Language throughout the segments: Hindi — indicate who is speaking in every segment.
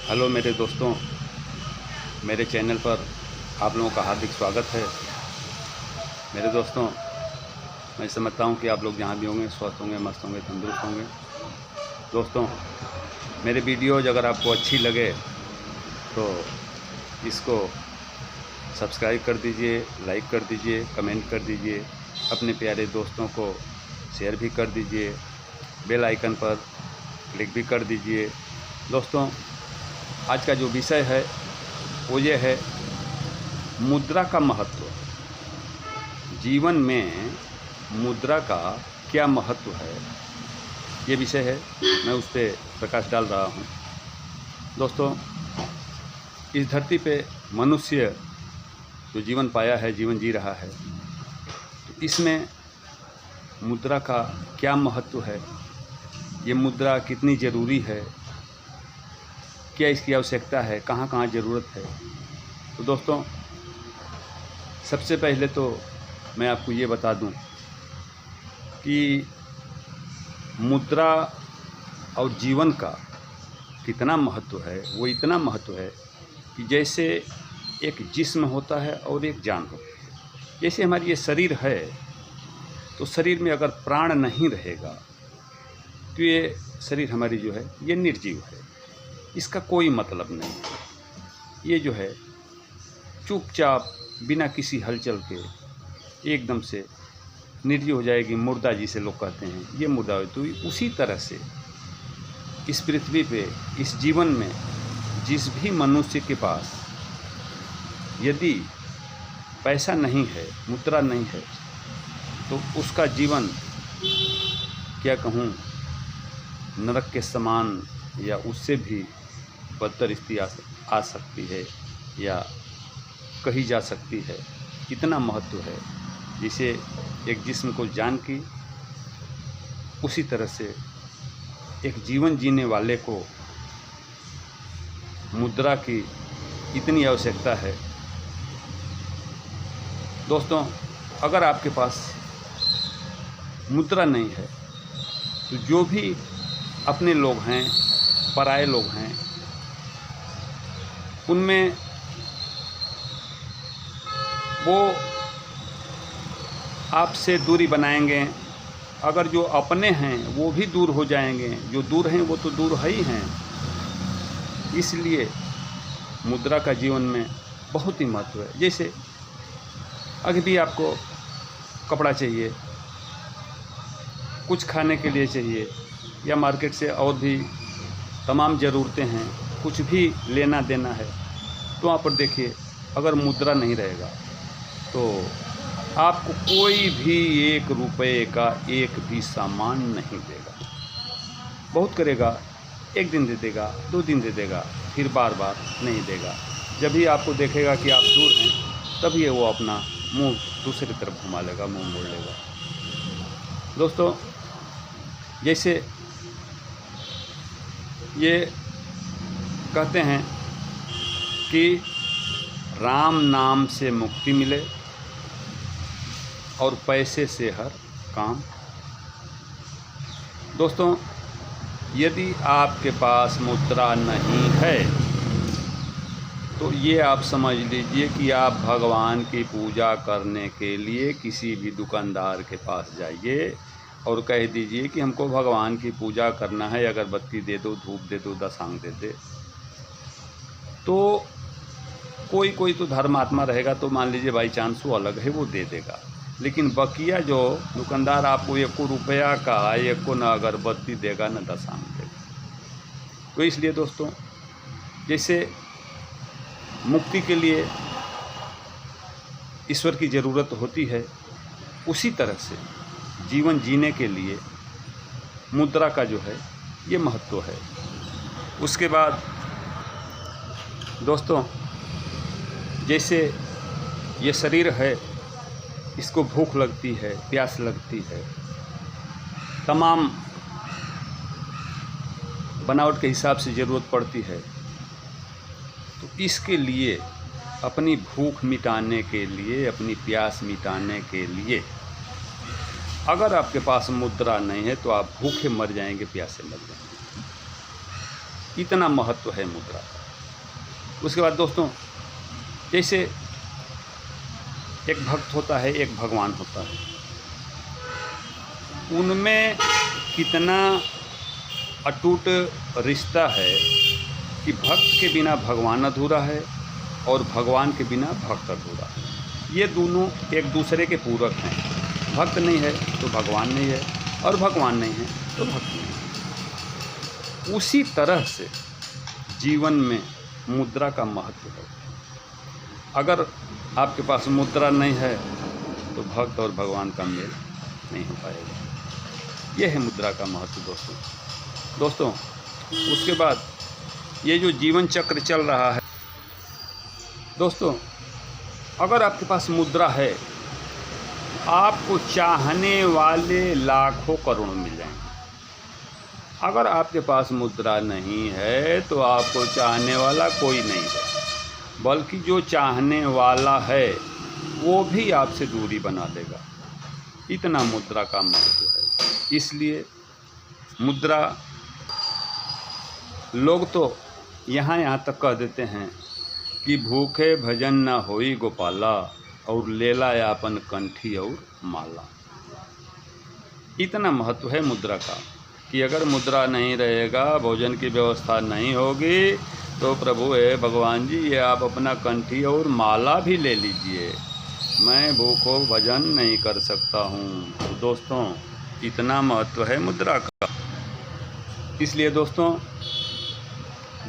Speaker 1: हेलो मेरे दोस्तों, मेरे चैनल पर आप लोगों का हार्दिक स्वागत है। मेरे दोस्तों, मैं समझता हूँ कि आप लोग जहाँ भी होंगे स्वस्थ होंगे, मस्त होंगे, तंदुरुस्त होंगे। दोस्तों, मेरे वीडियोज़ अगर आपको अच्छी लगे तो इसको सब्सक्राइब कर दीजिए, लाइक कर दीजिए, कमेंट कर दीजिए, अपने प्यारे दोस्तों को शेयर भी कर दीजिए, बेल आइकन पर क्लिक भी कर दीजिए। दोस्तों, आज का जो विषय है वो ये है मुद्रा का महत्व। जीवन में मुद्रा का क्या महत्व है, ये विषय है। मैं उस पर प्रकाश डाल रहा हूँ। दोस्तों, इस धरती पे मनुष्य जो जीवन पाया है, जीवन जी रहा है, तो इसमें मुद्रा का क्या महत्व है, ये मुद्रा कितनी ज़रूरी है, क्या इसकी आवश्यकता है, कहाँ कहाँ ज़रूरत है। तो दोस्तों, सबसे पहले तो मैं आपको ये बता दूं कि मुद्रा और जीवन का कितना महत्व है। वो इतना महत्व है कि जैसे एक जिस्म होता है और एक जान होती है। जैसे हमारी ये शरीर है, तो शरीर में अगर प्राण नहीं रहेगा तो ये शरीर हमारी जो है ये निर्जीव है, इसका कोई मतलब नहीं है। ये जो है चुपचाप बिना किसी हलचल के एकदम से निर्जीव हो जाएगी, मुर्दा जिसे लोग कहते हैं, ये मुर्दा हो। तो उसी तरह से इस पृथ्वी पे, इस जीवन में जिस भी मनुष्य के पास यदि पैसा नहीं है, मुद्रा नहीं है, तो उसका जीवन क्या कहूँ, नरक के समान या उससे भी बदतर स्थिति आ सकती है या कही जा सकती है। कितना महत्व है। जिसे एक जिस्म को जान की, उसी तरह से एक जीवन जीने वाले को मुद्रा की इतनी आवश्यकता है। दोस्तों, अगर आपके पास मुद्रा नहीं है तो जो भी अपने लोग हैं, पराये लोग हैं, उनमें वो आपसे दूरी बनाएंगे। अगर जो अपने हैं वो भी दूर हो जाएंगे, जो दूर हैं वो तो दूर है ही हैं। इसलिए मुद्रा का जीवन में बहुत ही महत्व है। जैसे अभी भी आपको कपड़ा चाहिए, कुछ खाने के लिए चाहिए, या मार्केट से और भी तमाम ज़रूरतें हैं, कुछ भी लेना देना है, तो वहाँ पर देखिए अगर मुद्रा नहीं रहेगा तो आपको कोई भी 1 रुपये का एक भी सामान नहीं देगा। बहुत करेगा, 1 दिन दे देगा, 2 दिन दे देगा, फिर बार बार नहीं देगा। जब भी आपको देखेगा कि आप दूर हैं, तभी वो अपना मुंह दूसरी तरफ घुमा लेगा, मुंह मोड़ लेगा। दोस्तों, जैसे ये कहते हैं कि राम नाम से मुक्ति मिले और पैसे से हर काम। दोस्तों, यदि आपके पास मुद्रा नहीं है तो ये आप समझ लीजिए कि आप भगवान की पूजा करने के लिए किसी भी दुकानदार के पास जाइए और कह दीजिए कि हमको भगवान की पूजा करना है, अगरबत्ती दे दो, धूप दे दो, 10 आंख दे दे। तो कोई तो धर्मात्मा रहेगा तो मान लीजिए बाई चांस वो अलग है, वो दे देगा। लेकिन बकिया जो दुकानदार आपको 1 रुपया का 1 न अगरबत्ती देगा, न 10 आंख देगा। तो इसलिए दोस्तों, जैसे मुक्ति के लिए ईश्वर की ज़रूरत होती है, उसी तरह से जीवन जीने के लिए मुद्रा का जो है ये महत्व है। उसके बाद दोस्तों, जैसे ये शरीर है, इसको भूख लगती है, प्यास लगती है, तमाम बनावट के हिसाब से ज़रूरत पड़ती है। तो इसके लिए, अपनी भूख मिटाने के लिए, अपनी प्यास मिटाने के लिए अगर आपके पास मुद्रा नहीं है तो आप भूखे मर जाएंगे, प्यासे मर जाएंगे। इतना महत्व है मुद्रा का। उसके बाद दोस्तों, जैसे एक भक्त होता है, एक भगवान होता है, उनमें कितना अटूट रिश्ता है कि भक्त के बिना भगवान अधूरा है और भगवान के बिना भक्त अधूरा है। ये दोनों एक दूसरे के पूरक हैं। भक्त नहीं है तो भगवान नहीं है, और भगवान नहीं है तो भक्त नहीं है। उसी तरह से जीवन में मुद्रा का महत्व है। अगर आपके पास मुद्रा नहीं है तो भक्त और भगवान का मेल नहीं हो पाएगा। यह है मुद्रा का महत्व दोस्तों। उसके बाद ये जो जीवन चक्र चल रहा है दोस्तों, अगर आपके पास मुद्रा है, आपको चाहने वाले लाखों करोड़ों मिल जाएंगे। अगर आपके पास मुद्रा नहीं है तो आपको चाहने वाला कोई नहीं है, बल्कि जो चाहने वाला है वो भी आपसे दूरी बना देगा। इतना मुद्रा का महत्व है। इसलिए मुद्रा, लोग तो यहाँ तक कह देते हैं कि भूखे भजन न होई गोपाला, और लेला यापन कंठी और माला। इतना महत्व है मुद्रा का कि अगर मुद्रा नहीं रहेगा, भोजन की व्यवस्था नहीं होगी, तो प्रभु है भगवान जी, ये आप अपना कंठी और माला भी ले लीजिए, मैं भूखो भजन नहीं कर सकता हूँ। तो दोस्तों, इतना महत्व है मुद्रा का। इसलिए दोस्तों,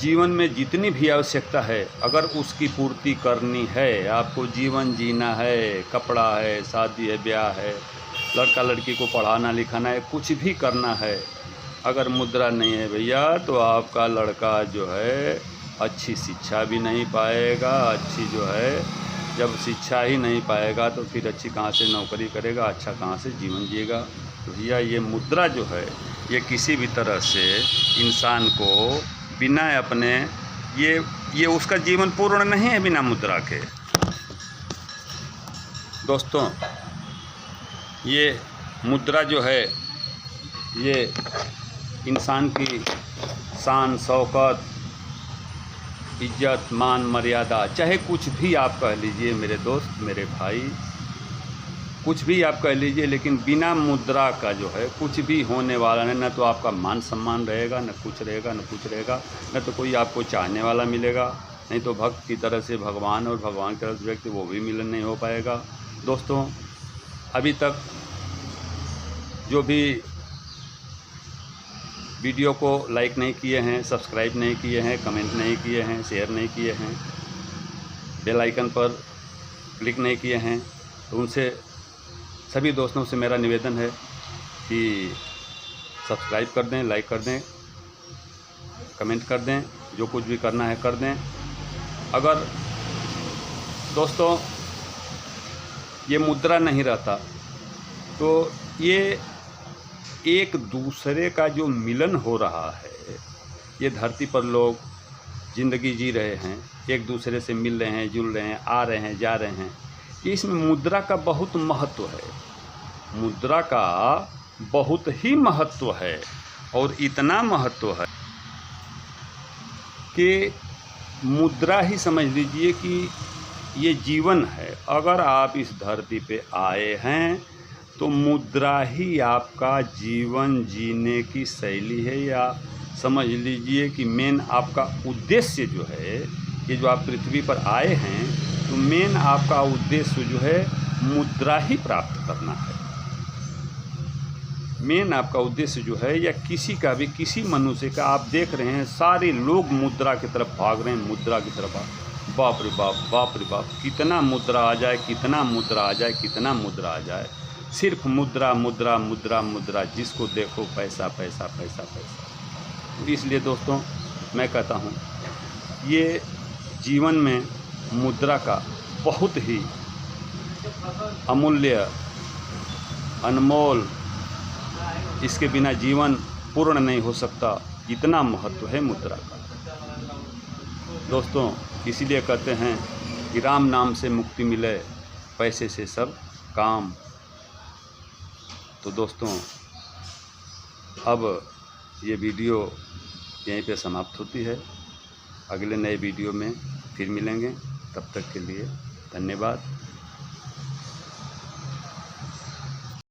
Speaker 1: जीवन में जितनी भी आवश्यकता है, अगर उसकी पूर्ति करनी है, आपको जीवन जीना है, कपड़ा है, शादी है, ब्याह है, लड़का लड़की को पढ़ाना लिखाना है, कुछ भी करना है, अगर मुद्रा नहीं है भैया, तो आपका लड़का जो है अच्छी शिक्षा भी नहीं पाएगा। अच्छी जो है, जब शिक्षा ही नहीं पाएगा तो फिर अच्छी कहाँ से नौकरी करेगा, अच्छा कहाँ से जीवन जिएगा। तो भैया ये मुद्रा जो है, ये किसी भी तरह से इंसान को बिना अपने, ये उसका जीवन पूर्ण नहीं है बिना मुद्रा के। दोस्तों, ये मुद्रा जो है, ये इंसान की शान, शौकत, इज्जत, मान, मर्यादा, चाहे कुछ भी आप कह लीजिए मेरे दोस्त, मेरे भाई, कुछ भी आप कह लीजिए, लेकिन बिना मुद्रा का जो है कुछ भी होने वाला नहीं। न तो आपका मान सम्मान रहेगा, न कुछ रहेगा, न कुछ रहेगा, न तो कोई आपको चाहने वाला मिलेगा, नहीं तो भक्त की तरह से भगवान और भगवान की तरह से व्यक्ति, वो भी मिलन नहीं हो पाएगा। दोस्तों, अभी तक जो भी वीडियो को लाइक नहीं किए हैं, सब्सक्राइब नहीं किए हैं, कमेंट नहीं किए हैं, शेयर नहीं किए हैं, बेल आइकन पर क्लिक नहीं किए हैं, तो उनसे सभी दोस्तों से मेरा निवेदन है कि सब्सक्राइब कर दें, लाइक कर दें, कमेंट कर दें, जो कुछ भी करना है कर दें। अगर दोस्तों ये मुद्रा नहीं रहता तो ये एक दूसरे का जो मिलन हो रहा है, ये धरती पर लोग ज़िंदगी जी रहे हैं, एक दूसरे से मिल रहे हैं, जुल रहे हैं, आ रहे हैं, जा रहे हैं, कि इसमें मुद्रा का बहुत महत्व है। मुद्रा का बहुत ही महत्व है, और इतना महत्व है कि मुद्रा ही समझ लीजिए कि ये जीवन है। अगर आप इस धरती पे आए हैं तो मुद्रा ही आपका जीवन जीने की शैली है, या समझ लीजिए कि मेन आपका उद्देश्य जो है, ये जो आप पृथ्वी पर आए हैं, तो मेन आपका उद्देश्य जो है मुद्रा ही प्राप्त करना है। मेन आपका उद्देश्य जो है, या किसी का भी, किसी मनुष्य का, आप देख रहे हैं सारे लोग मुद्रा की तरफ भाग रहे हैं, मुद्रा की तरफ। बाप रे बाप, बाप रे बाप, कितना मुद्रा आ जाए, कितना मुद्रा आ जाए, कितना मुद्रा आ जाए, सिर्फ मुद्रा मुद्रा मुद्रा मुद्रा, जिसको देखो पैसा पैसा पैसा पैसा। तो इसलिए दोस्तों, मैं कहता हूँ ये जीवन में मुद्रा का बहुत ही अमूल्य, अनमोल, इसके बिना जीवन पूर्ण नहीं हो सकता, इतना महत्व है मुद्रा का। दोस्तों, इसीलिए कहते हैं कि राम नाम से मुक्ति मिले, पैसे से सब काम। तो दोस्तों, अब ये वीडियो यहीं पे समाप्त होती है। अगले नए वीडियो में फिर मिलेंगे। तब तक के लिए धन्यवाद।